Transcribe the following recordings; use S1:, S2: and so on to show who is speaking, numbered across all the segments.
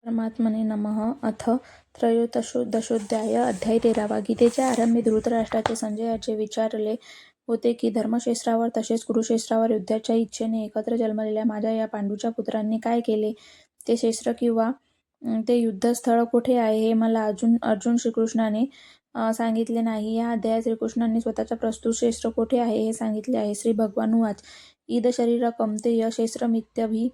S1: परमात्मने नमः. अथ त्रयोदशोऽध्याय. अध्याय 13. गीतेच्या आरंभी धृतराष्ट्राचे संजयाचे विचारले होते की धर्मक्षेत्रावर तसेच कुरुक्षेत्रावर युद्धाच्या इच्छेने एकत्र जन्मलेल्या माझ्या या पांडूच्या पुत्रांनी काय केले? ते क्षेत्र किंवा ते युद्धस्थळ कोठे आहे हे मला अर्जुन श्रीकृष्णाने सांगितले नाही. या अध्यायात श्रीकृष्णांनी स्वतःच्या प्रस्तुत क्षेत्र कोठे आहे हे सांगितले आहे. श्री भगवान उवाच. ईद शरीर कौन्तेय क्षेत्रमित्यभिधीयते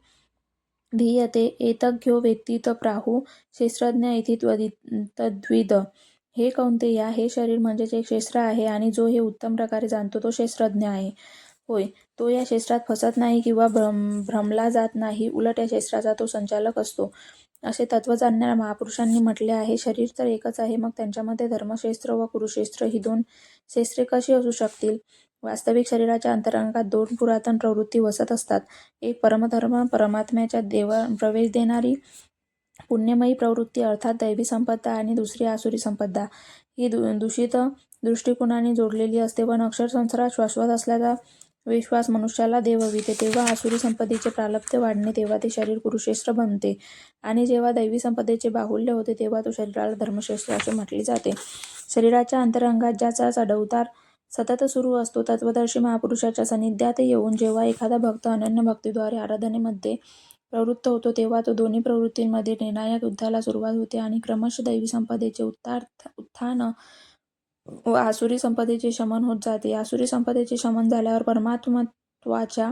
S1: एतद्यो वेत्ति स प्राहुः क्षेत्रज्ञ इति तद्विद. हे कौन्तेया, हे शरीर म्हणजेच एक क्षेत्र आहे आणि जो हे उत्तम प्रकारे जाणतो तो क्षेत्रज्ञ आहे. होय, तो या क्षेत्रात फसत नाही किंवा भ्रमला जात नाही, उलट या क्षेत्राचा तो संचालक असतो, असे तत्त्व जाणणाऱ्या महापुरुषांनी म्हटले आहे. शरीर तर एकच आहे, मग त्यांच्यामध्ये धर्मक्षेत्र व कुरुक्षेत्र ही दोन क्षेत्रे कशी असू शकतील? वास्तविक शरीराच्या अंतरंगात दोन पुरातन प्रवृत्ती वसत असतात. एक परमधर्म, परमात्म्याच्या प्रवेश देणारी पुण्यमयी प्रवृत्ती अर्थात दैवी संपदा, आणि दुसरी आसुरी संपदा. ही दूषित दृष्टिकोनाने जोडलेली असते, पण अक्षर संसारात शाश्वत असल्याचा विश्वास मनुष्याला देवविते. तेव्हा आसुरी संपदेचे प्रालब्ध वाढणे, तेव्हा ते शरीर कुरुक्षेत्र बनते, आणि जेव्हा दैवी संपदेचे बाहुल्य होते तेव्हा तो शरीराला धर्मक्षेत्र असे म्हटले जाते. शरीराच्या अंतरंगात ज्याचा चढउतार सतत सुरू असतो, तत्त्वदर्शी महापुरुषाच्या सान्निध्यात येऊन जेव्हा एखादा भक्त अनन्य भक्तीद्वारे आराधनेमध्ये प्रवृत्त होतो, तेव्हा तो दोन्ही प्रवृत्तींमध्ये निर्णायक युद्धाला सुरुवात होते आणि क्रमशः दैवी संपदेचे उत्थान व आसुरी संपदेचे शमन होत जाते. आसुरी संपदेचे शमन झाल्यावर परमात्मत्वाच्या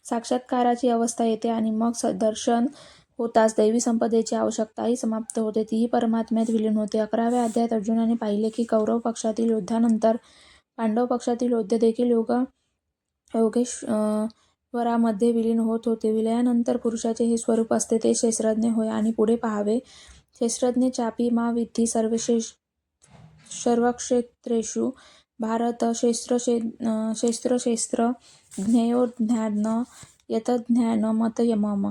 S1: साक्षात्काराची अवस्था येते आणि मग दर्शन होताच दैवी संपदेची आवश्यकताही समाप्त होते, तीही परमात्म्यात विलीन होते. 11व्या अध्यायात अर्जुनाने पाहिले की कौरव पक्षातील योद्ध्यानंतर पांडव पक्षातील योद्धे देखील योगेश्वरामध्ये विलीन होत होते. विलयानंतर पुरुषाचे हे स्वरूप असते, ते क्षेत्रज्ञ होय. आणि पुढे पाहावे. क्षेत्रज्ञ चापि मा विद्धि सर्वक्षेत्रेषु भारत. क्षेत्र ज्ञयोर्ज्ञान यतज्ञान मत मम.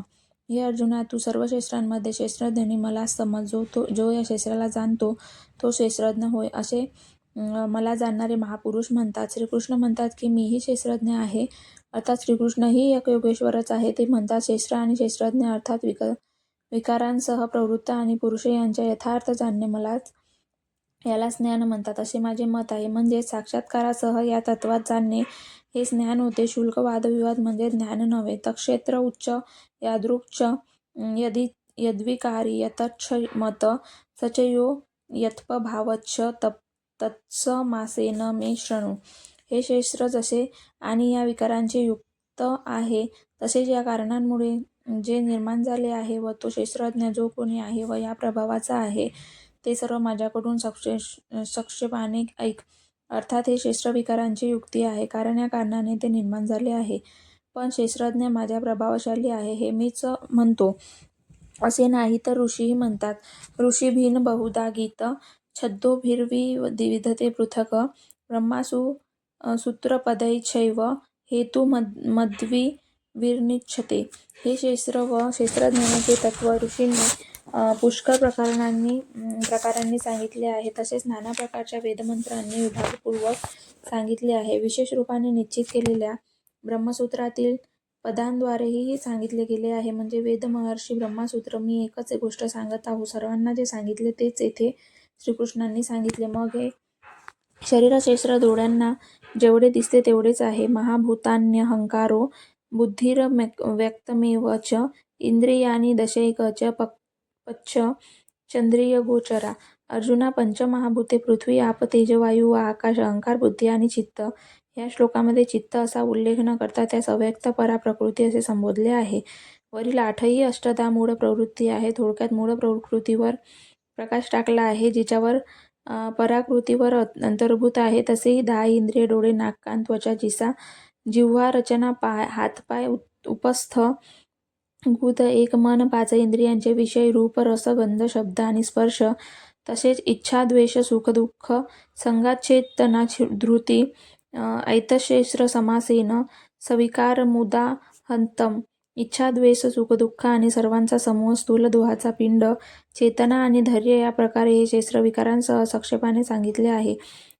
S1: हे अर्जुना, तू सर्व क्षेत्रांमध्ये क्षेत्रज्ञानी मला समज. जो या क्षेत्राला जाणतो तो क्षेत्रज्ञ होय, असे मला जाणणारे महापुरुष म्हणतात. श्रीकृष्ण म्हणतात की मीही क्षेत्रज्ञ आहे, अर्थात श्रीकृष्णही एक योगेश्वरच आहे. ते म्हणतात क्षेत्र आणि क्षेत्रज्ञ अर्थात विकारांसह प्रवृत्त आणि पुरुष यांच्या यथार्थ जाणणे यालाच ज्ञान म्हणतात, असे माझे मत आहे. म्हणजेच साक्षात्कारासह या तत्त्वात जाणणे हेच ज्ञान होते. शुल्क वादविवाद म्हणजे ज्ञान नव्हे. तक्षेत्र उच्च यादृक्च यद्विकारी यतच्छ मत सचयो यत्पभावच्च तत्समासेन मे शृणु. हे क्षेत्र जसे आणि या विकारांचे युक्त आहे, तसेच या कारणांमुळे जे निर्माण झाले आहे व तो क्षेत्रज्ञ जो कोणी आहे व या प्रभावाचा आहे, ते सर्व माझ्याकडून संक्षेपाने ऐक. अर्थात हे क्षेत्र विकारांची युक्ती आहे, कारण या कारणाने ते निर्माण झाले आहे. पण क्षेत्रज्ञ माझ्या प्रभावशाली आहे हे मीच म्हणतो असे नाही, तर ऋषीही म्हणतात. ऋषीभिः बहुधा गीत छन्दोभिर्विविधते पृथक् ब्रह्मासु सूत्रपदैश्चैव हेतुमद्विर्निश्चिते. हे क्षेत्र व क्षेत्रज्ञानाचे तत्त्व ऋषींनी पुष्कळ प्रकारांनी सांगितले आहे. तसेच नाना प्रकारच्या वेदमंत्रांनी विभागपूर्वक सांगितले आहे. विशेष रूपाने निश्चित केलेल्या ब्रह्मसूत्रातील पदांद्वारेही सांगितले गेले आहे. म्हणजे वेद, महर्षी, ब्रह्मसूत्र. मी एकच गोष्ट सांगत आहो. सर्वांना जे सांगितले तेच येथे श्रीकृष्णांनी सांगितले. मग हे शरीरक्षेत्र डोळ्यांना जेवढे दिसते तेवढेच आहे. महाभूतान्यहंकारो बुद्धिर्व्यक्तमेव च इंद्रियाणि दशैक च पंच चंद्रियगोचरा. अर्जुना, पंचमहाभूते पृथ्वी, आप, तेज, वायू व आकाश, अहंकार, बुद्धी आणि चित्त. या श्लोकामध्ये चित्त असा उल्लेख न करता त्यास अव्यक्त परा प्रकृती असे संबोधले आहे. वरील 8ही अष्टधा मूळ प्रवृत्ती आहे. थोडक्यात मूळ प्रकृतीवर प्रकाश टाकला आहे, जिच्यावर पराकृतीवर अंतर्भूत आहे. तसेही 10 इंद्रिय डोळे, नाक, कान, त्वचा, जिव्हा, रचना, हातपाय, उपस्थ, गुद, एक मन, 5 इंद्रियांचे विषय रूप, रस, गंध, शब्द आणि स्पर्श, तसेच इच्छा, द्वेष, सुख, दुःख, संगाचेतना, धृती, ऐतक्षेत्र समासेन सविकारमुदाहृतम्. इच्छा, द्वेष, सुख, दुःख आणि सर्वांचा समूह, स्थूल देहाचा पिंड, चेतना आणि धैर्य या प्रकारे हे क्षेत्र विकारांसह संक्षेपाने सांगितले आहे.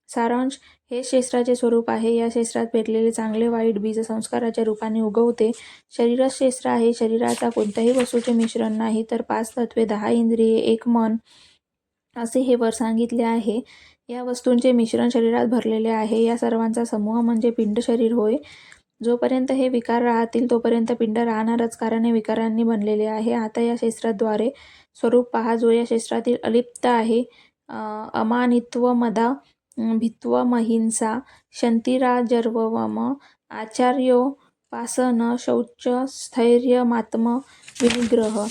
S1: सारांश, हे क्षेत्राचे स्वरूप आहे. या क्षेत्रात पेरलेले चांगले वाईट बीज संस्काराच्या रूपाने उगवते. शरीरच क्षेत्र आहे. शरीराचा कोणत्याही वस्तूचे मिश्रण नाही, तर 5 तत्त्वे, 10 इंद्रिये, 1 मन असे हे वर सांगितले आहे. या वस्तूंचे मिश्रण शरीरात भरलेले आहे. या सर्वांचा समूह म्हणजे पिंड शरीर होय. जोपर्यंत हे विकार राहतील तोपर्यंत पिंड राहणारच, कारण हे विकारांनी बनलेले आहे. आता या क्षेत्राद्वारे स्वरूप पहा, जो या क्षेत्रातील अलिप्त आहे. अमानित्व, मदा भित्वमहिंसा, क्षंतिराजर्वम, आचार्योपासन, शौच, स्थैर्यमात्म विनिग्रह.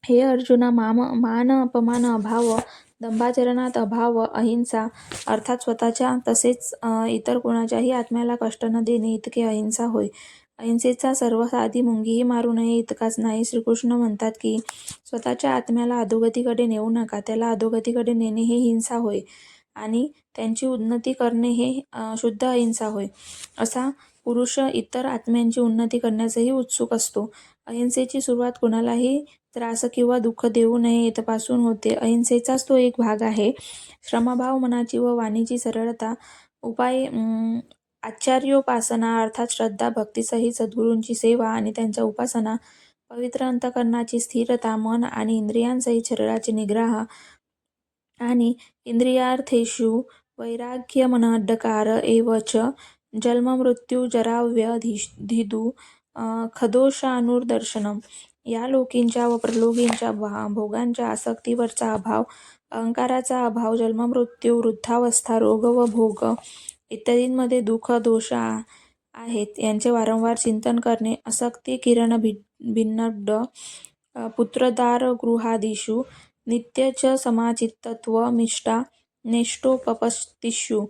S1: हे अर्जुना, मान अपमान अभाव, दंभाचरणात अभाव, अहिंसा अर्थात स्वतःच्या तसेच इतर कोणाच्याही आत्म्याला कष्ट न देणे इतके अहिंसा होय. अहिंसेचा सर्व साधी मुंगीही मारू नये इतकाच नाही. श्रीकृष्ण म्हणतात की स्वतःच्या आत्म्याला अधोगतीकडे नेऊ नका. त्याला अधोगतीकडे नेणे हे हिंसा होय आणि त्यांची उन्नती करणे हे शुद्ध अहिंसा होय. असा पुरुष इतर आत्म्यांची उन्नती करण्यासही उत्सुक असतो. अहिंसेची सुरुवात कुणालाही त्रास किंवा दुःख देऊ नये इथपासून होते. अहिंसेचाच तो एक भाग आहे. श्रमभाव, मनाची व वाणीची सरळता, उपाय, आचार्योपासना अर्थात श्रद्धा, भक्तीसहित सद्गुरूंची सेवा आणि त्यांच्या उपासना, पवित्र अंतःकरणाची स्थिरता, मन आणि इंद्रियांसहित शरीराचे निग्रह आणि इंद्रियार्थेषु वैराग्यमनड्डकार एव च जन्ममृत्युजराव्याधिदु खदोषानुर्दर्शनम. या लोकींच्या व परलोकींच्या भोगांच्या आसक्तीवरचा अभाव, अहंकाराचा अभाव, जन्ममृत्यू, वृद्धावस्था, रोग व भोग इत्यादींमध्ये दुःख दोष आहेत यांचे वारंवार चिंतन करणे, असक्ती, किरण भिन्नड, पुत्रदारगृहादिषु नित्यच समाचित्तत्वमिष्टा नेष्टोपपत्तीषु,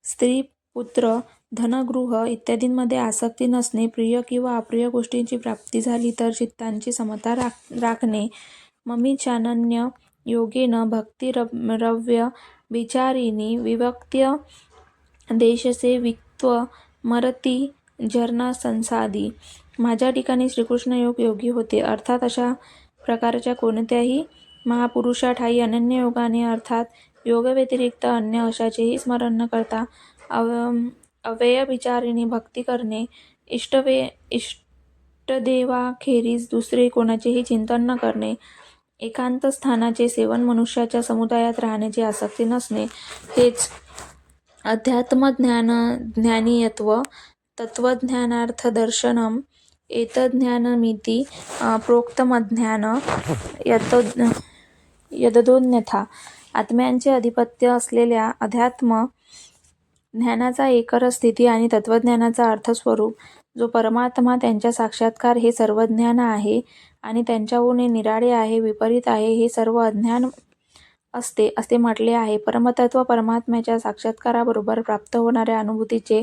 S1: स्त्री, पुत्र, धनगृह इत्यादींमध्ये आसक्ती नसणे, प्रिय किंवा अप्रिय गोष्टींची प्राप्ती झाली तर चित्तांची समता राखणे, ममिचानन्य योगेन भक्तिरव्य विचारिणी विवक्त्य देशसे विक्त्व मरती जर्नसंसादी. माझ्या ठिकाणी श्रीकृष्ण योगी होते, अर्थात अशा प्रकारच्या कोणत्याही महापुरुषाठायी अनन्य योगाने अर्थात योगव्यतिरिक्त अन्य अशाचेही स्मरण न करता अव्ययविचारिणी भक्ती करणे, इष्टदेवाखेरीज दुसरे कोणाचेही चिंतन न करणे, एकांत स्थानाचे सेवन, मनुष्याच्या समुदायात राहण्याची आसक्ती नसणे, हेच अध्यात्मज्ञानीयत्व. तत्त्वज्ञानार्थदर्शनम एतज्ज्ञानमिति प्रोक्तमज्ञान यदोन्यथा. आत्म्यांचे अधिपत्य असलेल्या अध्यात्म ज्ञानाचा एकरस स्थिती आणि तत्त्वज्ञानाचा अर्थस्वरूप जो परमात्मा, त्यांच्या साक्षात्कार हे सर्व ज्ञान आहे आणि त्यांच्याहून हे निराळे आहे, विपरीत आहे, हे सर्व अज्ञान असते असे म्हटले आहे. परमतत्व परमात्म्याच्या साक्षात्काराबरोबर प्राप्त होणाऱ्या अनुभूतीचे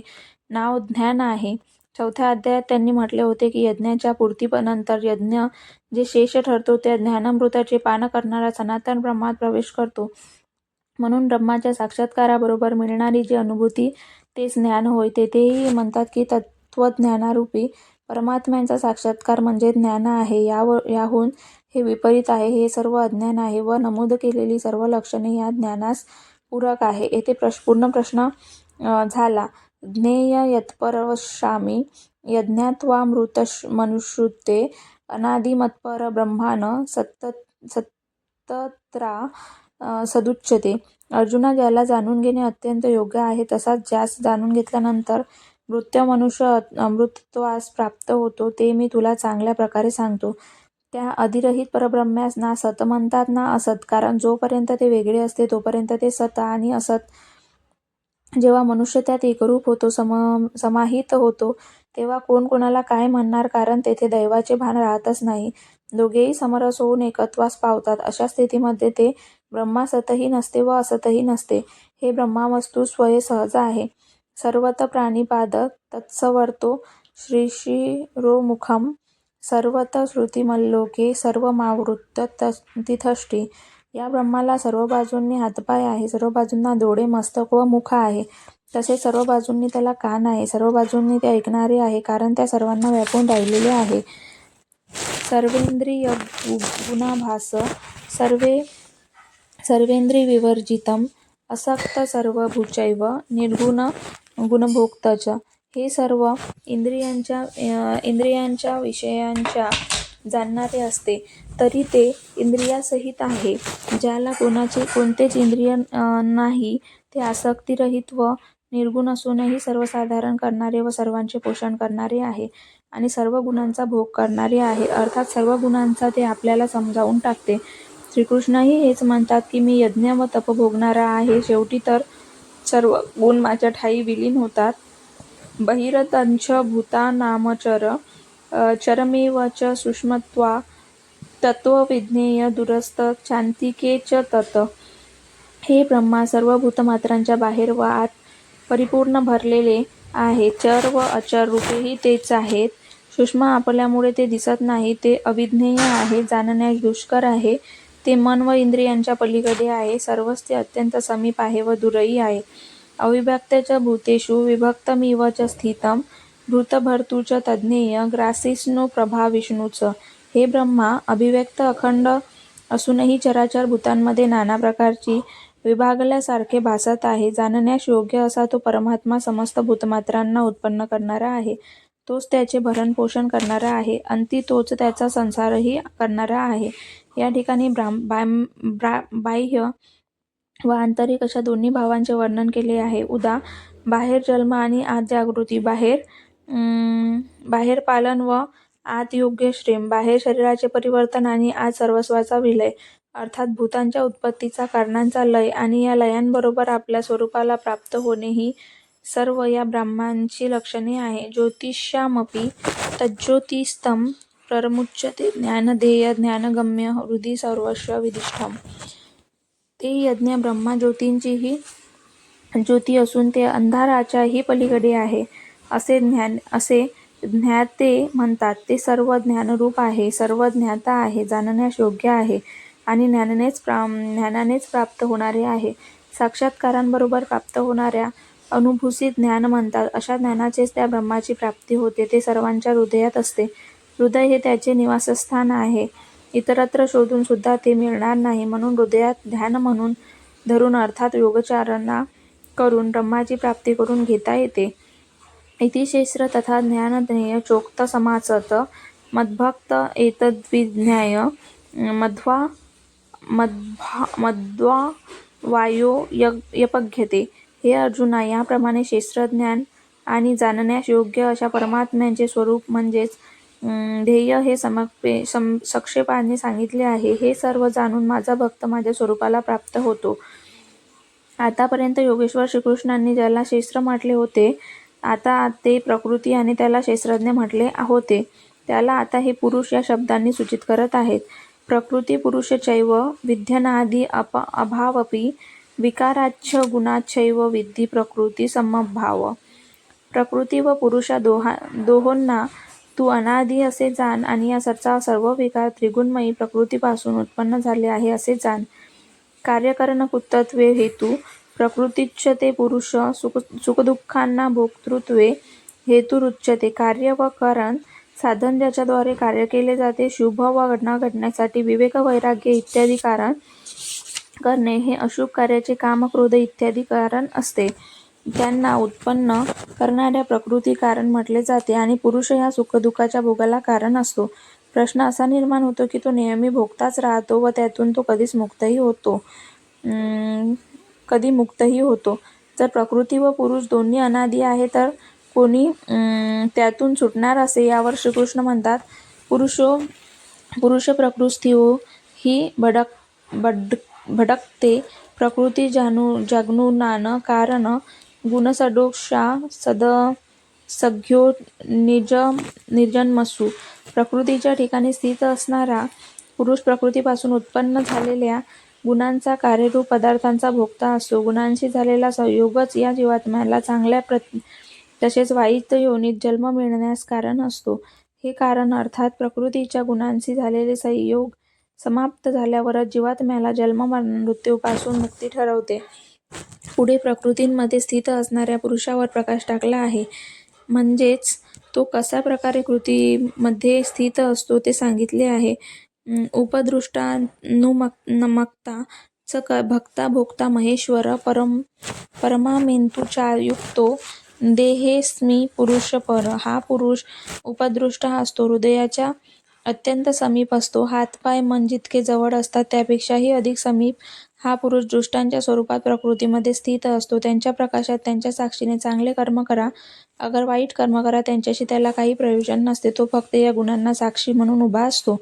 S1: नाव ज्ञान आहे. 4थ्या अध्यायात त्यांनी म्हटले होते की यज्ञाच्या पूर्तीनंतर यज्ञ जे शेष ठरतो त्या ज्ञानामृताचे पान करणारा सनातन ब्रह्मात प्रवेश करतो. म्हणून ब्रह्माच्या साक्षात्काराबरोबर मिळणारी जी अनुभूती तेच ज्ञान होय. तेथेही म्हणतात की तत्त्वज्ञानारूपी परमात्म्यांचा साक्षात्कार म्हणजे ज्ञान आहे. याहून हे विपरीत आहे, हे सर्व अज्ञान आहे व नमूद केलेली सर्व लक्षणे या ज्ञानास पूरक आहे. येथे पूर्ण प्रश्न झाला. ज्ञेय यत्परवक्ष्यामि यज्ञात्वामृतमनुश्नुते अनादिमत्पर ब्रह्मान् सत्तत्रा सदुच्यते. अर्जुना, ज्याला जाणून घेणे अत्यंत योग्य आहे तसाच ज्यास जाणून घेतल्यानंतर मृत्य मनुष्य अमृतत्वास प्राप्त होतो ते मी तुला चांगल्या प्रकारे सांगतो. त्या अधिरहित परब्रह्म्यास ना सत म्हणतात ना असत, कारण जोपर्यंत ते वेगळे असते तोपर्यंत ते सत आणि असत. जेव्हा मनुष्य त्यात एकरूप होतो, समाहित होतो, तेव्हा कोण कोणाला काय म्हणणार, कारण तेथे दैवाचे भान राहतच नाही. दोघेही समरस होऊन एकत्वास पावतात. अशा स्थितीमध्ये ते ब्रह्मा सतही नसते व असतही नसते. हे ब्रह्मावस्तू स्वये सहज आहे. सर्वत प्राणिपाद तत्सवर्तो श्रीशिरोमुखम सर्वत श्रुतिमल्लोके सर्वमावृत्य तिष्ठति. या ब्रह्माला सर्व बाजूंनी हातपाय आहे, सर्व बाजूंना डोळे, मस्तक व मुख आहे. तसेच सर्व बाजूंनी त्याला कान आहे, सर्व बाजूंनी ते ऐकणारे आहे, कारण त्या सर्वांना व्यापून राहिलेले आहे. सर्वेंद्रिय गुणाभास सर्वेंद्रियविवर्जितम असक्त सर्व भूचैव निर्गुण गुणभोक्तच. हे सर्व इंद्रियांच्या विषयांच्या जाणणारे असते, तरी ते इंद्रियासहित आहे. ज्याला कोणतेच इंद्रिय नाही, ते आसक्तिरहित व निर्गुण असूनही सर्वसाधारण करणारे व सर्वांचे पोषण करणारे आहे आणि सर्व गुणांचा भोग करणारे आहे. अर्थात सर्व गुणांचा ते आपल्याला समजावून टाकते. श्रीकृष्णही हेच म्हणतात की मी यज्ञ व तप भोगणारा आहे. शेवटी तर सर्व गुण माझ्या ठायी विलीन होतात. बहिरतंच भूतानामचर चरमेव च सूक्ष्मत्वा तत्त्वविज्ञेय दूरस्थ चान्तिके च तत्. हे ब्रह्मा सर्व भूतमात्रांच्या बाहेर व आत परिपूर्ण भरलेले आहे. चर व अचर रूपेही तेच आहेत. सूक्ष्म आपल्यामुळे ते दिसत नाही. ते अविज्ञेय आहे, जाणण्यास दुष्कर आहे. ते मन व इंद्रियांच्या पलीकडे आहे. सर्वच ते अत्यंत समीप आहे व दूरही आहे. अविभक्त च भूतेषु विभक्तमिव च स्थितम् भूतभर्तृ च तज्ज्ञेय ग्रासिष्णु प्रभा विष्णूच. हे ब्रह्मा अभिव्यक्त अखंड असूनही चराचर भूतांमध्ये नाना प्रकारची विभागल्यासारखे भासत आहे. जाणण्यास योग्य असा तो परमात्मा समस्त भूतमात्रांना उत्पन्न करणारा आहे. तोच त्याचे भरण पोषण करणारा आहे. अंती तोच त्याचा संसारही करणारा आहे. या ठिकाणी बाह्य व आंतरिक अशा दोन्ही भावांचे वर्णन केले आहे. उदा. बाहेर जन्म आणि आत जागृती. बाहेर पालन व आत योग्य श्रेम. बाहेर शरीराचे परिवर्तन आणि आत सर्वस्वाचा विलय. अर्थात भूतांच्या उत्पत्तीचा, कारणांचा लय आणि या लयांबरोबर आपल्या स्वरूपाला प्राप्त होणे ही सर्व या ब्रह्मांची लक्षणे आहे. ज्योतिषामपि तज्ज्योतिस्तम प्रमुच्यते ज्ञानध्येय ज्ञानगम्य हृदि सर्वस्य विदिष्टम्. ते यज्ञ ब्रह्मा ज्योतींचीही ज्योती असून ते अंधाराच्याही पलीकडे आहे, असे ज्ञाते म्हणतात. ते सर्व ज्ञानरूप आहे, सर्व ज्ञाता आहे, जाणण्यास योग्य आहे आणि ज्ञानानेच प्राप्त होणारे आहे. साक्षात्कारांबरोबर प्राप्त होणाऱ्या अनुभूसी ज्ञान म्हणतात. अशा ज्ञानाचेच त्या ब्रह्माची प्राप्ती होते. ते सर्वांच्या हृदयात असते. हृदय हे त्याचे निवासस्थान आहे. इतरत्र शोधून सुद्धा ते मिळणार नाही. म्हणून हृदयात ध्यान म्हणून धरून अर्थात योगचारणा करून ब्रह्माची प्राप्ती करून घेता येते. इति शेस्र तथा ज्ञानज्ञेय चोक्त समासत मद्भक्त एतद्विज्ञाय मध्वायो यपघ्यते. हे अर्जुना, याप्रमाणे शेस्त्रज्ञान आणि जाणण्यास योग्य अशा परमात्म्याचे स्वरूप म्हणजेच ध्येय हे संक्षेपाने सांगितले आहे. हे सर्व जाणून माझा भक्त माझ्या स्वरूपाला प्राप्त होतो. आतापर्यंत योगेश्वर श्रीकृष्णांनी ज्याला शेस्त्र म्हटले होते, आता ते प्रकृती आणि त्याला शेस्त्रज्ञ म्हटले होते, त्याला आता हे पुरुष या शब्दांनी सूचित करत आहेत. प्रकृती पुरुषचैव विध्यनादि अभावपि विकाराच्छ गुणाच्छैव विद्धि प्रकृती समभाव. प्रकृती व पुरुषा दोहोंना तू अनादि असे जाण आणि या सर्व विकार त्रिगुणमयी प्रकृतीपासून उत्पन्न झाले आहे असे जाण. कार्यकरणकृतत्वे हेतू प्रकृतीच्च ते पुरुष सुखदुःखांना भोक्तृत्वे हेतुरुच्यते. कार्य व कारण साधन ज्याच्याद्वारे कार्य केले जाते, शुभ व न घडण्यासाठी विवेक वैराग्य इत्यादी कारण करणे, हे अशुभ कार्याचे काम क्रोध इत्यादी कारण असते. त्यांना उत्पन्न करणाऱ्या प्रकृती कारण म्हटले जाते आणि पुरुष या सुखदुःखाच्या भोगाला कारण असतो. प्रश्न असा निर्माण होतो की तो नेहमी भोगताच राहतो व त्यातून तो कधी मुक्तही होतो. जर प्रकृती व पुरुष दोन्ही अनादि आहे तर कोणी त्यातून सुटणार असे? यावर श्रीकृष्ण म्हणतात, पुरुष प्रकृतिस्थो हि भटकते प्रकृती जागनुनान कारण गुणसदोषा सद्संज्ञो निर्जन्मसु. प्रकृतीच्या ठिकाणी स्थित असणारा पुरुष प्रकृतीपासून उत्पन्न झालेल्या गुणांचा कार्यरूप पदार्थांचा भोक्ता असतो. गुणांशी झालेला संयोगच या जीवात्म्याला चांगल्या तसेच वाईट योनीत जन्म मिळण्यास कारण असतो. हे कारण अर्थात प्रकृतीच्या गुणांशी झालेले संयोग समाप्त झाल्यावरच जीवात्म्याला जन्म मृत्यूपासून मुक्ती ठरवते. पुढे प्रकृतींमध्ये स्थित असणाऱ्या पुरुषावर प्रकाश टाकला आहे. म्हणजेच तो कशा प्रकारे कृतीमध्ये स्थित असतो ते सांगितले आहे. उपदृष्टानुमक्ता भक्ता भोक्ता महेश्वर परमामेंतुचायुक्तो देहेस्मी पुरुष पर. हा पुरुष उपदृष्ट असतो, हृदयाच्या अत्यंत समीप असतो. हातपाय मन जितके जवळ असतात त्यापेक्षाही अधिक समीप हा पुरुष दृष्टांच्या स्वरूपात प्रकृतीमध्ये स्थित असतो. त्यांच्या प्रकाशात त्यांच्या साक्षीने चांगले कर्म करा, अगर वाईट कर्म करा, त्यांच्याशी त्याला काही प्रयोजन नसते. तो फक्त या गुणांना साक्षी म्हणून उभा असतो.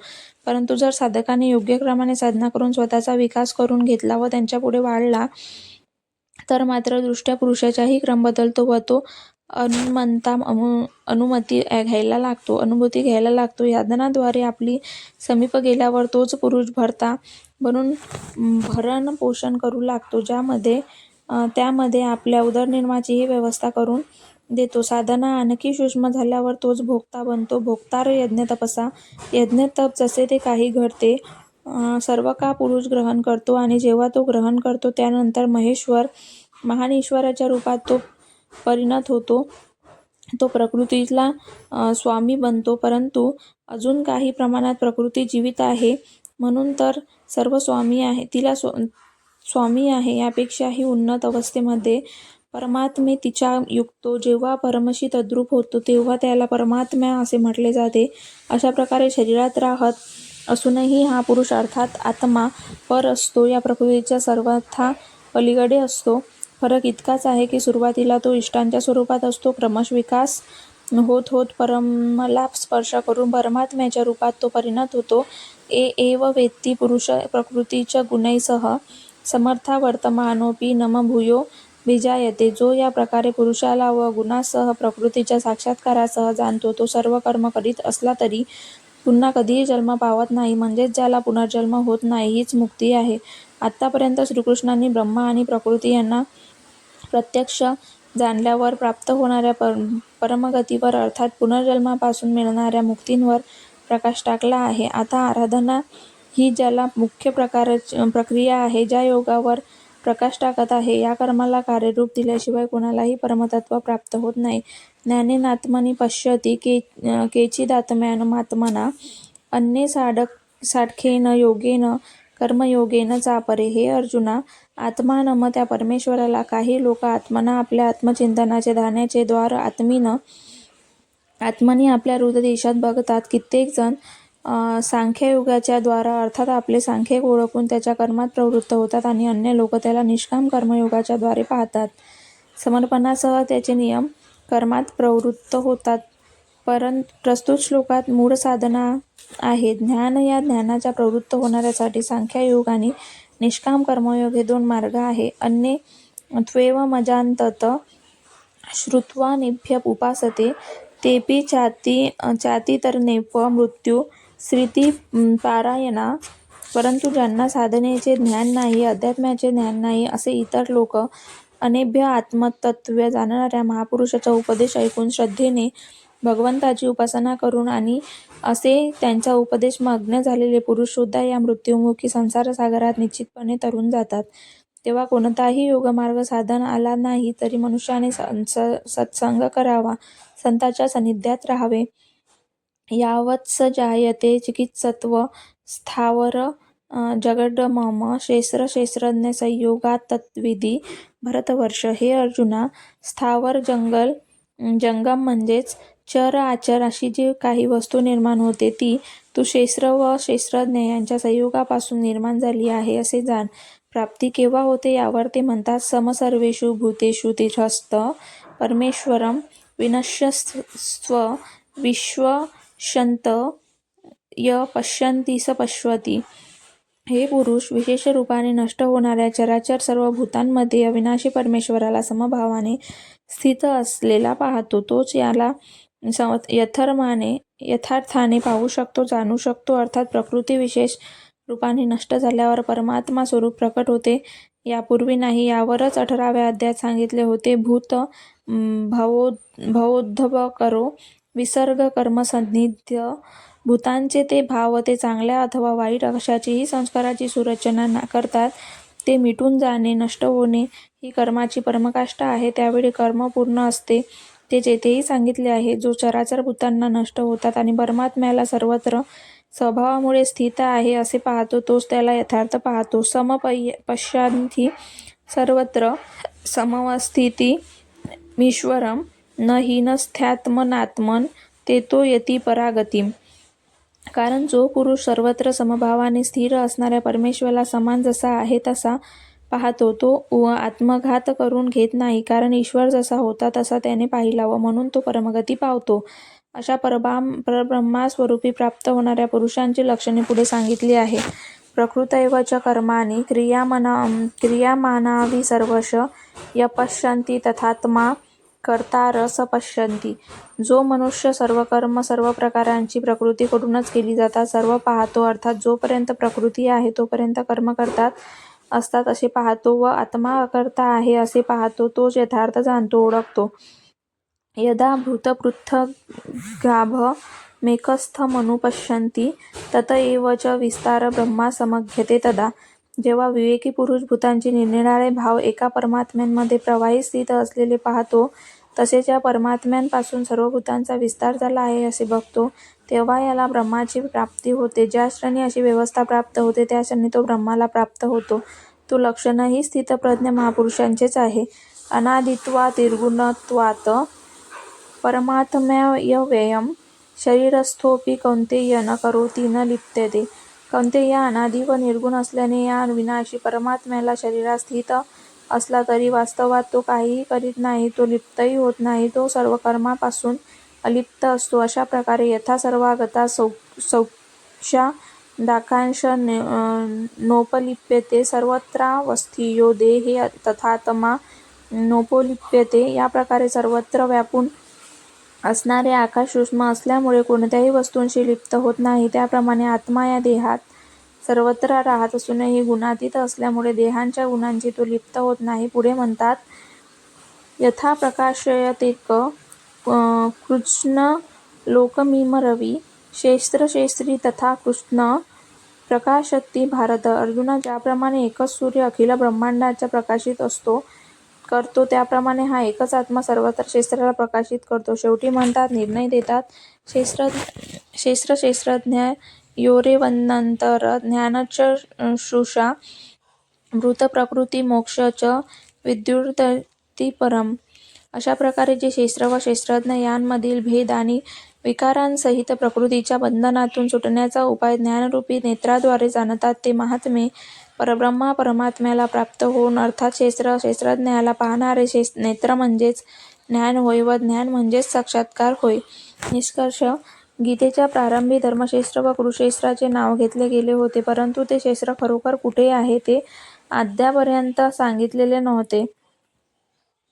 S1: परंतु जर साधकाने योग्य क्रमाने साधना करून स्वतःचा विकास करून घेतला व त्यांच्यापुढे वाढला तर मात्र दृष्ट्या पुरुषाचाही क्रम बदलतो व तो अनुभूती घ्यायला लागतो. यातनाद्वारे आपली समीप गेल्यावर तोच पुरुष भरता बनून भरण पोषण करू लागतो, त्यामध्ये आपल्या उदरनिर्वाहाचीही व्यवस्था करून देतो. साधना आणखी सूक्ष्म झाल्यावर तोच भोक्ता बनतो. भोक्तार यज्ञ तप जसे ते काही घडते सर्व का पुरुष ग्रहण करतो आणि जेव्हा तो ग्रहण करतो त्यानंतर महान ईश्वराच्या रूपात तो परिणत होतो. तो प्रकृतीला स्वामी बनतो. परंतु अजून काही प्रमाणात प्रकृती जीवित आहे म्हणून तर सर्व स्वामी आहे, तिला स्वामी आहे. यापेक्षाही उन्नत अवस्थेमध्ये परमात्मे तिच्या युक्तो जेव्हा परमशी तद्रूप होतो तेव्हा त्याला परमात्मा असे म्हटले जाते. अशा प्रकारे शरीरात राहत असूनही हा पुरुष अर्थात आत्मा पर असतो, या प्रकृतीच्या सर्वथा पलीकडे असतो. फरक इतकाच आहे की सुरुवातीला तो इष्टांच्या स्वरूपात असतो, क्रमश विकास होत होत परमला स्पर्श करून परमात्म्याच्या रूपात तो परिणत होतो. एव वेत्ती पुरुष प्रकृतीच्या गुणैसह समर्था वर्तमानोपि नम भूयो विजायते. जो या प्रकारे पुरुषाला व गुणासह प्रकृतीच्या साक्षात्कारासह जाणतो तो सर्व कर्म करीत असला तरी पुन्हा कधीही जन्म पावत नाही, म्हणजेच ज्याला पुनर्जन्म होत नाही, हीच मुक्ती आहे. आत्तापर्यंत श्रीकृष्णांनी ब्रह्मा आणि प्रकृती यांना प्रत्यक्ष जाणल्यावर प्राप्त होणाऱ्या परमगतीवर अर्थात पुनर्जन्मापासून मिळणाऱ्या मुक्तींवर प्रकाश टाकला आहे. आता आराधना ही ज्याला मुख्य प्रक्रिया आहे, ज्या योगावर प्रकाश टाकत आहे, या कर्माला कार्यरूप दिल्याशिवाय कोणालाही परमतत्व प्राप्त होत नाही. ज्ञानेनात्मनि पश्यति केचिदात्म्यात्मना अन्ये साडखेन योगेन कर्मयोगेन चापरे. हे अर्जुना, आत्मानम त्या परमेश्वराला काही लोक आत्मना आपल्या आत्मचिंतनाचे धारण्याचे द्वार आत्मनी आपल्या हृदयदेशात बघतात. कित्येक जण सांख्ययोगाच्या द्वारा अर्थात आपले सांख्यिक ओळखून त्याच्या कर्मात प्रवृत्त होतात आणि अन्य लोक त्याला निष्काम कर्मयोगाच्या द्वारे पाहतात. समर्पणासह त्याचे नियम कर्मात प्रवृत्त होतात. प्रस्तुत श्लोकात मूळ साधना आहे ज्ञान. या ज्ञानाच्या प्रवृत्त होणाऱ्यासाठी सांख्ययोग आणि निष्काम कर्मयोग हे दोन मार्ग आहे. अन्ये त्वेवमजानतत श्रुत्वा निभ्य उपासते तेपि चातितरनेप मृत्यू स्मृती पारायणा. परंतु ज्यांना साधनेचे ज्ञान नाही, अध्यात्माचे ज्ञान नाही, असे इतर लोक अनेभ्य आत्मतत्त्व जाणणाऱ्या महापुरुषाचा उपदेश ऐकून श्रद्धेने भगवंताची उपासना करून आणि असे त्यांचा उपदेश मग्न झालेले पुरुष सुद्धा या मृत्युमुखी संसारसागरात निश्चितपणे तरून जातात. तेव्हा कोणताही योगमार्ग साधन आला नाही तरी मनुष्याने सत्संग करावा, संतांच्या सान्निध्यात राहावे. यावत्स जायते चिकित्सत्व स्थावर जगडमम क्षेत्रज्ञ संयोगात तत्विधी भरतवर्ष. हे अर्जुना, स्थावर जंगम म्हणजेच चर आचर अशी जी काही वस्तू निर्माण होते ती तू क्षेत्र व क्षेत्रज्ञ यांच्या संयोगापासून निर्माण झाली आहे असे जाण. प्राप्ती केव्हा होते यावर ते म्हणतात, समसर्वेषु भूतेषु तिष्ठस्थ परमेश्वरं विनश्यत्स्व विश्वशन्त य पश्यन्ति स पश्यति. हे पुरुष विशेष रूपाने नष्ट होणाऱ्या चराचर सर्व भूतांमध्ये अविनाशी परमेश्वराला समभावाने स्थित असलेला पाहतो. तोच याला यथार्थाने पाहू शकतो, जाणू शकतो. अर्थात प्रकृती विशेष रूपाने नष्ट झाल्यावर परमात्मा स्वरूप प्रकट होते, यापूर्वी नाही. यावरच 18व्या अध्यायात सांगितले होते. भूत भवोद्भव करो विसर्ग कर्मसन्निध्य. भूतांचे ते भाव, ते चांगल्या अथवा वाईट अशाचीही संस्काराची सुरचना करतात. ते मिटून जाणे, नष्ट होणे ही कर्माची परमकाष्ठा आहे. त्यावेळी कर्म पूर्ण असते. ते जेथेही सांगितले आहे. जो चराचर भूतांना नष्ट होतात आणि परमात्म्याला सर्वत्र स्वभावामुळे स्थित आहे असे पाहतो तोच त्याला यथार्थ पाहतो. पश्यन्ति सर्वत्र समवस्थिती मीश्वरम न हीनस्थ्यात्मनात्मन तेतो यती परागतिम. कारण जो पुरुष सर्वत्र समभावाने स्थिर असणाऱ्या परमेश्वराला समान जसा आहे तसा पाहतो तो आत्मघात करून घेत नाही. कारण ईश्वर जसा होता तसा त्याने पाहिला व म्हणून तो परमगती पावतो. अशा परब्रह्मास्वरूपी प्राप्त होणाऱ्या पुरुषांची लक्षणे पुढे सांगितली आहे. प्रकृतैव च कर्माणि क्रियमाणानि सर्वश य पश्यन्ति तथात्मा कर्तार स पश्यन्ति. जो मनुष्य सर्व कर्म सर्व प्रकारांची प्रकृतीकडूनच केली जातात सर्व पाहतो, अर्थात जोपर्यंत प्रकृती आहे तोपर्यंत कर्म करतात असतात असे पाहतो व आत्मा अकर्ता आहे असे पाहतो, तोच यथार्थ जाणतो, ओळखतो. यदा भूतपृथग्भावमेकस्थमनुपश्यन्ति तत एव च विस्तार ब्रह्मा समज्ञते तदा. जेव्हा विवेकी पुरुष भूतांचे निरनिराळे भाव एका परमात्म्यामध्ये प्रवाही स्थित असलेले पाहतो, तसेच या परमात्म्यापासून सर्व भूतांचा विस्तार झाला आहे असे बघतो, तेव्हा याला ब्रह्माची प्राप्ती होते. ज्या क्षणी अशी व्यवस्था प्राप्त होते त्या क्षणी तो ब्रह्माला प्राप्त होतो. तो लक्षणही स्थितप्रज्ञ महापुरुषांचेच आहे. अनादित्वात् परमात्म्यव्ययं शरीरस्थोऽपि कौन्तेय न करोति न लिप्यते. कौन्तेय अनादि व निर्गुण असल्याने या विनाशी परमात्म्याला शरीरात स्थित असला तरी वास्तवात तो काहीही करीत नाही, तो लिप्तही होत नाही, तो सर्व कर्मापासून अलिप्त असतो. अशा प्रकारे यथा सर्वागता सौक्षा दाकांश नोपलिप्यते सर्वत्रावस्थितो देहे तथात्मा नोपलिप्यते. या प्रकारे सर्वत्र व्यापून असणारे आकाश सूक्ष्म असल्यामुळे कोणत्याही वस्तूंशी लिप्त होत नाही. त्याप्रमाणे आत्मा या देहात सर्वत्र राहत असूनही गुणातीत असल्यामुळे देहांच्या गुणांशी तो लिप्त होत नाही. पुढे म्हणतात, यथा प्रकाशयतेक कृत्स्नलोकमिम रवी क्षेत्रक्षेत्री तथा कृत्स्न प्रकाशयति भारत. अर्जुना, ज्याप्रमाणे एकच सूर्य अखिल ब्रह्मांडाचा प्रकाशित करतो त्याप्रमाणे हा एकच आत्मा सर्वत्र क्षेत्राला प्रकाशित करतो. शेवटी म्हणतात, निर्णय देतात, क्षेत्रज्ञयोरेवन्यतर ज्ञानचक्षुषा भूतप्रकृतिमोक्ष च विदुर्यति परम्. अशा प्रकारे जे क्षेत्र व क्षेत्रज्ञ यांमधील भेद आणि विकारांसहित प्रकृतीच्या बंधनातून सुटण्याचा उपाय ज्ञानरूपी नेत्राद्वारे जाणतात ते महात्मे परमात्म्याला प्राप्त होऊन, अर्थात क्षेत्रज्ञ याला पाहणारे नेत्र म्हणजेच ज्ञान होय व ज्ञान म्हणजेच साक्षात्कार होय. निष्कर्ष: गीतेच्या प्रारंभी धर्मक्षेत्र व कुरुक्षेत्राचे नाव घेतले गेले होते, परंतु ते क्षेत्र खरोखर कुठे आहे ते अद्यापर्यंत सांगितलेले नव्हते.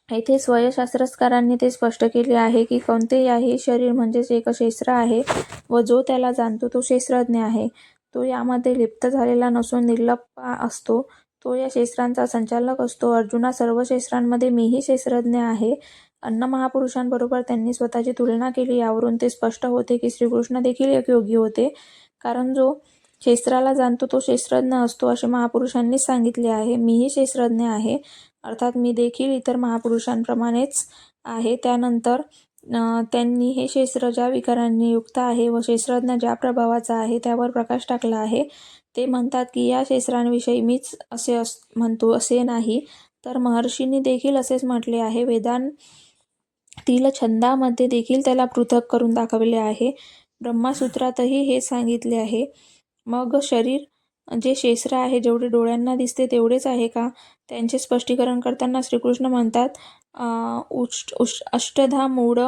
S1: येथे स्वयंशास्त्रकारांनी ते स्पष्ट केले आहे की कौन्तेय, हे शरीर म्हणजेच एक क्षेत्र आहे व जो त्याला जाणतो तो क्षेत्रज्ञ आहे. तो यामध्ये लिप्त झालेला नसून निर्लिप्त असतो. तो या क्षेत्रांचा संचालक असतो. अर्जुना, सर्व क्षेत्रांमध्ये मीही क्षेत्रज्ञ आहे. अन्य महापुरुषांबरोबर त्यांनी स्वतःची तुलना केली. यावरून ते स्पष्ट होते की श्रीकृष्ण देखील एक योगी होते, कारण जो क्षेत्राला जाणतो तो क्षेत्रज्ञ असतो असे महापुरुषांनीच सांगितले आहे. मीही क्षेत्रज्ञ आहे, अर्थात मी देखील इतर महापुरुषांप्रमाणेच आहे. त्यानंतर त्यांनी हे क्षेत्र ज्या विकारांनी युक्त आहे व क्षेत्रज्ञ ज्या प्रभावाचा आहे त्यावर प्रकाश टाकला आहे. ते म्हणतात की या क्षेत्रांविषयी मीच असे म्हणतो असे नाही, तर महर्षींनी देखील असेच म्हटले आहे. वेदांतील छंदामध्ये देखील त्याला पृथक करून दाखवले आहे. ब्रह्मसूत्रातही हे सांगितले आहे. मग शरीर जे क्षेत्र आहे जेवढे डोळ्यांना दिसते तेवढेच आहे का? त्यांचे स्पष्टीकरण करताना श्रीकृष्ण म्हणतात, अष्टधा मूढ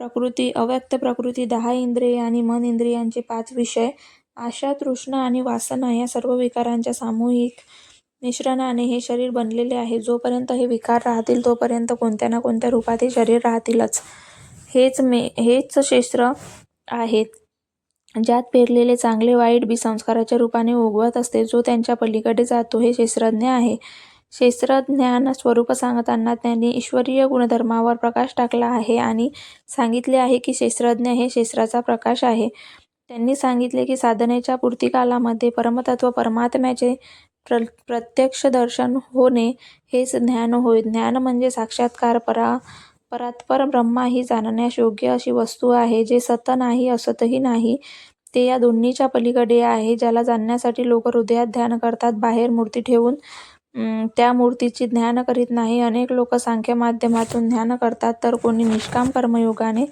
S1: प्रकृती, अव्यक्त प्रकृती, 10 इंद्रिये आणि मन इंद्रियांचे 5 विषय, आशा, तृष्णा आणि वासना या सर्व विकारांच्या सामूहिक मिश्रणाने हे शरीर बनलेले आहे. जोपर्यंत हे विकार राहतील तोपर्यंत कोणत्या ना कोणत्या रूपात हे शरीर राहतीलच. हेच क्षेत्र आहेत ज्यात पेरलेले चांगले वाईट बी संस्काराच्या रूपाने उगवत असते. जो त्यांच्या पलीकडे जातो हे क्षेत्रज्ञ आहे. क्षेत्रज्ञान स्वरूप सांगताना त्यांनी ईश्वरीय गुणधर्मावर प्रकाश टाकला आहे आणि सांगितले आहे की क्षेत्रज्ञ हे क्षेत्राचा प्रकाश आहे. त्यांनी सांगितले की साधनेच्या पूर्तिकालामध्ये परमतत्व परमात्म्याचे प्रत्यक्ष दर्शन होणे हेच ज्ञान होय. ज्ञान म्हणजे साक्षात्कार. परात्पर ब्रह्मा ही जाणण्यास योग्य अशी वस्तू आहे, जे सत नाही, असतही नाही. ते या दोन्हीच्या पलीकडे आहे, ज्याला जाणण्यासाठी लोक हृदयात ध्यान करतात, बाहेर मूर्ती ठेवून त्या मूर्तीची ध्यान करीत नाही. अनेक लोक सांख्य माध्यमातून ध्यान करतात, तर कोणी निष्काम कर्मयोगाने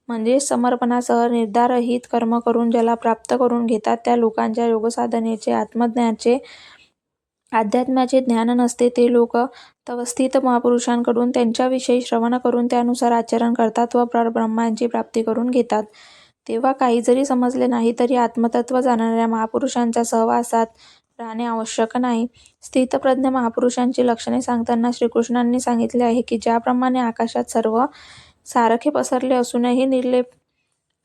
S1: म्हणजे समर्पणासह निर्धारहित कर्म करून ज्याला प्राप्त करून घेतात. त्या लोकांच्या योगसाधनेचे, आत्मज्ञानाचे, अध्यात्माचे ज्ञान नसते. ते लोक तवस्थित महापुरुषांकडून त्यांच्याविषयी श्रवण करून त्यानुसार आचरण करतात व परब्रह्माची प्राप्ती करून घेतात. तेव्हा काही जरी समजले नाही तरी आत्मतत्व जाणणाऱ्या महापुरुषांच्या सहवासात राहणे आवश्यक नाही. स्थितप्रज्ञ महापुरुषांची लक्षणे सांगताना श्रीकृष्णांनी सांगितले आहे की ज्याप्रमाणे आकाशात सर्व सारखे पसरले असूनही निर्लेप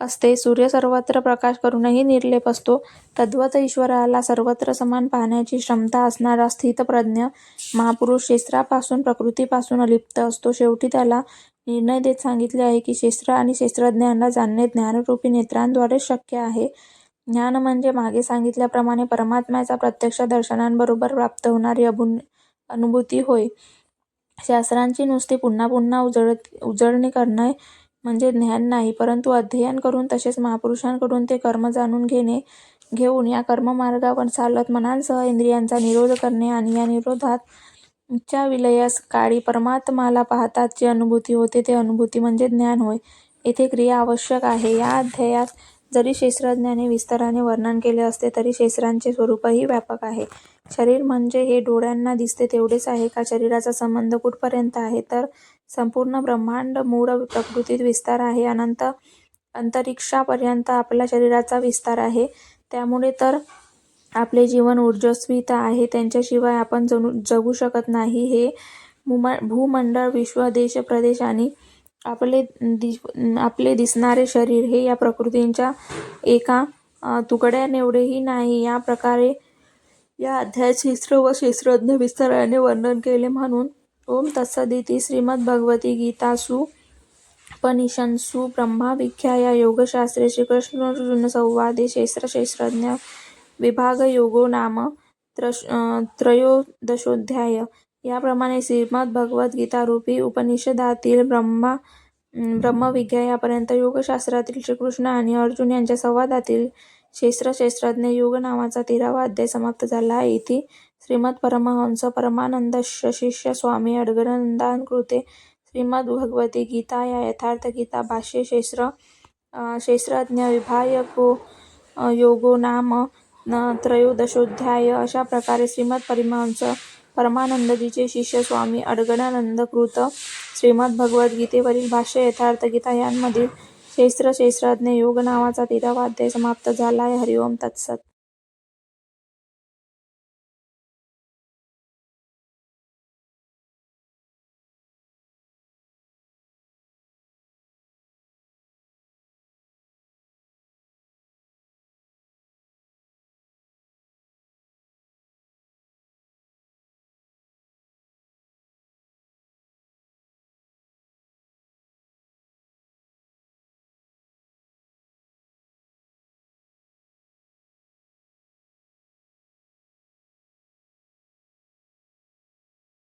S1: असते, सूर्य सर्वत्र प्रकाश करूनही निर्लेप असतो, तद्वत ईश्वराला सर्वत्र समान पाहण्याची क्षमता असणारा स्थितप्रज्ञ महापुरुष शस्त्रापासून, प्रकृतीपासून अलिप्त असतो. शेवटी त्याला निर्णय देत सांगितले आहे की शस्त्र आणि शस्त्रज्ञांना जाणणे ज्ञानरूपी नेत्रांद्वारेच शक्य आहे. ज्ञान म्हणजे मागे सांगितल्याप्रमाणे परमात्म्याचा प्रत्यक्ष दर्शनाबरोबर प्राप्त होणारी अनुभूती होय. शास्त्रांची नुसती पुन्हा पुन्हा उजळणी करणे म्हणजे ज्ञान नाही, परंतु अध्ययन करून तसेच महापुरुषांकडून ते कर्म जाणून घेऊन या कर्ममार्गावर चालत मनांसह इंद्रियांचा निरोध करणे आणि या निरोधात च्या विलयास काळी परमात्म्याला पाहताच जी अनुभूती होते ते अनुभूती म्हणजे ज्ञान होय. येथे क्रिया आवश्यक आहे. या अध्यायात जरी शस्त्रज्ञाने विस्ताराने वर्णन केले असले तरी शस्त्रांचे स्वरूपही व्यापक आहे. शरीर म्हणजे हे डोळ्यांना दिसते तेवढेच आहे का? शरीराचा संबंध कुठपर्यंत आहे? तर संपूर्ण ब्रह्मांड मूळ प्रकृतीत विस्तार आहे. अनंत अंतरिक्षापर्यंत आपल्या शरीराचा विस्तार आहे. त्यामुळे तर आपले जीवन ऊर्जस्वी आहे. त्यांच्याशिवाय आपण जगू शकत नाही. हे भूमंडळ, विश्व, देश, प्रदेश आणि आपले दिसणारे शरीर हे या प्रकृतीच्या एका तुकड्यानेवढेही नाही. या प्रकारे या अध्यायात शस्त्र व शस्त्रज्ञ विस्ताराने वर्णन केले. म्हणून ओम तत्सदिति श्रीमद्भगवद्गीतासु उपनिषत्सु ब्रह्मविद्याया योगशास्त्रे श्रीकृष्णार्जुनसंवादे शस्त्र-शस्त्रज्ञ विभागयोगो नाम त्रयोदशोऽध्याय. याप्रमाणे श्रीमद्भगवद्गीतारूपी उपनिषदातील ब्रह्मविद्यापर्यंत योगशास्त्रातील श्रीकृष्ण आणि अर्जुन यांच्या संवादातील शस्त्र-शस्त्रज्ञ योग नावाचा 13वा अध्याय समाप्त झाला. इति श्रीमत्परमहंस परमानंदस्य शिष्य स्वामी अडगडानंदाकृते श्रीमद्भगवद्गीताया यथार्थगीता भाष्ये शस्त्र-शस्त्रज्ञ विभागयोगो नाम त्रयोदशोऽध्याय. अशा प्रकारे श्रीमत्परमहंस परमानंदजीचे शिष्य स्वामी अडगडानंदकृत श्रीमद्भगवद्गीतेवरील भाष्य, यथार्थगीता यांमधील शस्त्र-शस्त्रज्ञ योग नावाचा 13वा अध्याय समाप्त झाला. हरिओम तत्सत.